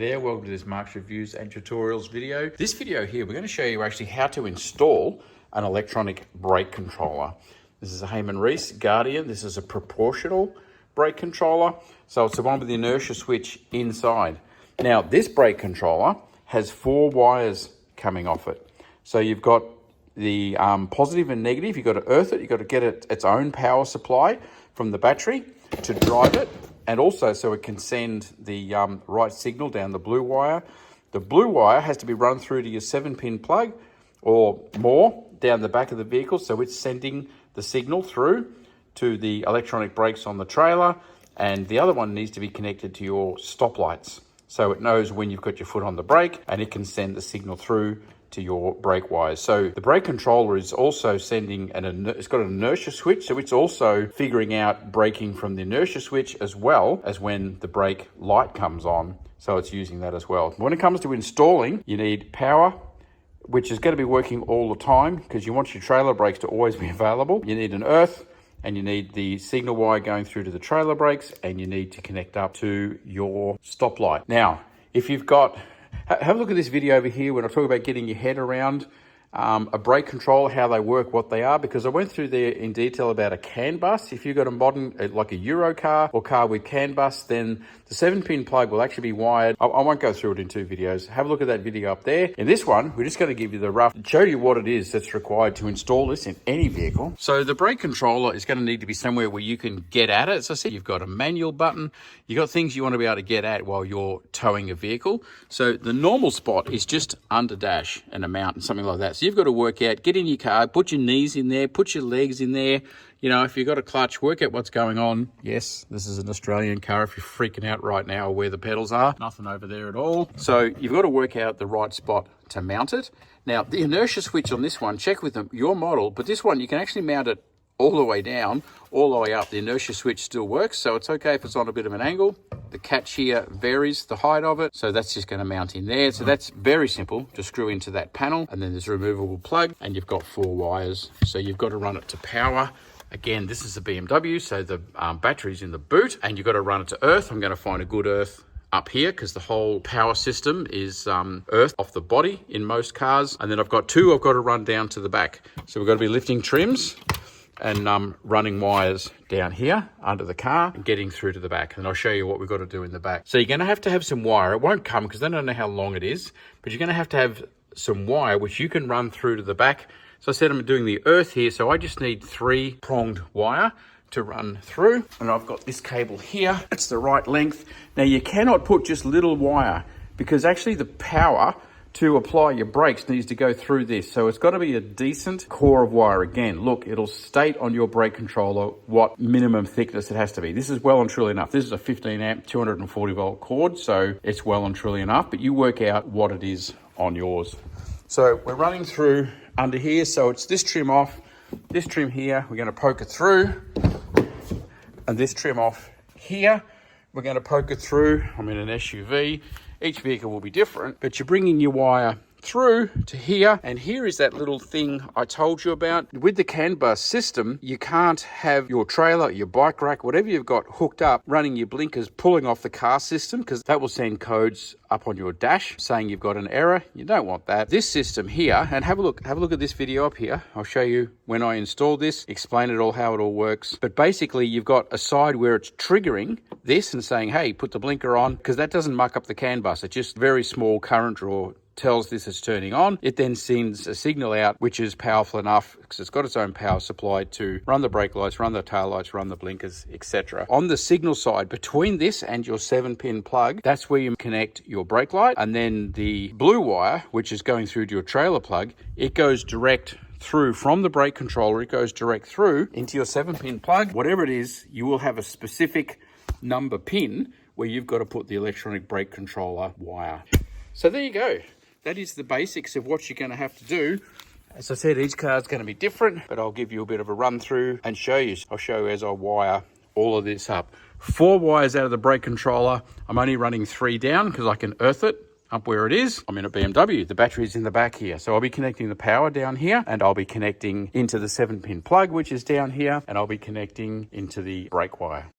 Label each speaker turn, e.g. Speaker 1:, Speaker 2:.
Speaker 1: there, welcome to this Mark's Reviews and Tutorials video. This video here, we're going to show you actually how to install an electronic brake controller. This is a Heyman Reese Guardian. This is a proportional brake controller. So it's the one with the inertia switch inside. Now this brake controller has 4 wires coming off it. So you've got the positive and negative. You've got to earth it. You've got to get it its own power supply from the battery to drive it. And also so it can send the right signal down the blue wire. The blue wire has to be run through to your 7-pin plug or more down the back of the vehicle. So it's sending the signal through to the electronic brakes on the trailer. And the other one needs to be connected to your stop lights. So it knows when you've got your foot on the brake and it can send the signal through to your brake wires. So the brake controller is also sending it's got an inertia switch, so it's also figuring out braking from the inertia switch as well as when the brake light comes on. So it's using that as well. When it comes to installing, you need power, which is going to be working all the time because you want your trailer brakes to always be available. You need an earth, and you need the signal wire going through to the trailer brakes, and you need to connect up to your stoplight. Now, if you've got have a look at this video over here when I talk about getting your head around a brake controller, how they work, what they are, because I went through there in detail about a CAN bus. If you've got a modern, like a Euro car or car with CAN bus, then the 7-pin plug will actually be wired. I won't go through it in 2 videos. Have a look at that video up there. In this one, we're just going to give you the rough, show you what it is that's required to install this in any vehicle. So the brake controller is going to need to be somewhere where you can get at it. As I said, you've got a manual button. You've got things you want to be able to get at while you're towing a vehicle. So the normal spot is just under dash and a mount and something like that. So you've got to work out, get in your car, put your knees in there, put your legs in there. You know, if you've got a clutch, work out what's going on. Yes, this is an Australian car. If you're freaking out right now where the pedals are, nothing over there at all. So you've got to work out the right spot to mount it. Now, the inertia switch on this one, check with your model, but this one, you can actually mount it all the way down, all the way up. The inertia switch still works, so it's okay if it's on a bit of an angle. The catch here varies the height of it, so that's just going to mount in there. So that's very simple to screw into that panel, and then there's a removable plug, and you've got 4 wires. So you've got to run it to power. Again, this is a BMW, so the battery's in the boot, and you've got to run it to earth. I'm going to find a good earth up here because the whole power system is earth off the body in most cars. And then I've got 2 I've got to run down to the back. So we've got to be lifting trims and running wires down here under the car and getting through to the back. And I'll show you what we've got to do in the back. So you're going to have some wire. It won't come because I don't know how long it is, but you're going to have some wire which you can run through to the back. So I said I'm doing the earth here, so I just need 3-pronged wire to run through. And I've got this cable here. It's the right length. Now you cannot put just little wire because actually the power to apply your brakes needs to go through this. So it's got to be a decent core of wire. Again, look, it'll state on your brake controller what minimum thickness it has to be. This is well and truly enough. This is a 15 amp, 240 volt cord, so it's well and truly enough, but you work out what it is on yours. So we're running through under here. So it's this trim off, this trim here, we're going to poke it through, and this trim off here, we're going to poke it through. I'm in an SUV. Each vehicle will be different, but you're bringing your wire through to here, and here is that little thing I told you about. With the CAN bus system, you can't have your trailer, your bike rack, whatever you've got hooked up, running your blinkers, pulling off the car system, because that will send codes up on your dash saying you've got an error. You don't want that. This system here, and have a look at this video up here. I'll show you when I install this, explain it all, how it all works. But basically you've got a side where it's triggering this and saying, hey, put the blinker on, because that doesn't muck up the CAN bus. It's just very small current draw tells this it's turning on. It then sends a signal out which is powerful enough because it's got its own power supply to run the brake lights, run the tail lights, run the blinkers, etc. On the signal side, between this and your 7-pin plug, that's where you connect your brake light. And then the blue wire, which is going through to your trailer plug, it goes direct through from the brake controller. It goes direct through into your 7-pin plug. Whatever it is, you will have a specific number pin where you've got to put the electronic brake controller wire. So there you go. That is the basics of what you're going to have to do. As I said, each car is going to be different, but I'll give you a bit of a run through and show you. I'll show you as I wire all of this up. 4 wires out of the brake controller. I'm only running 3 down because I can earth it up where it is. I'm in a BMW. The battery's in the back here. So I'll be connecting the power down here, and I'll be connecting into the 7-pin plug, which is down here, and I'll be connecting into the brake wire.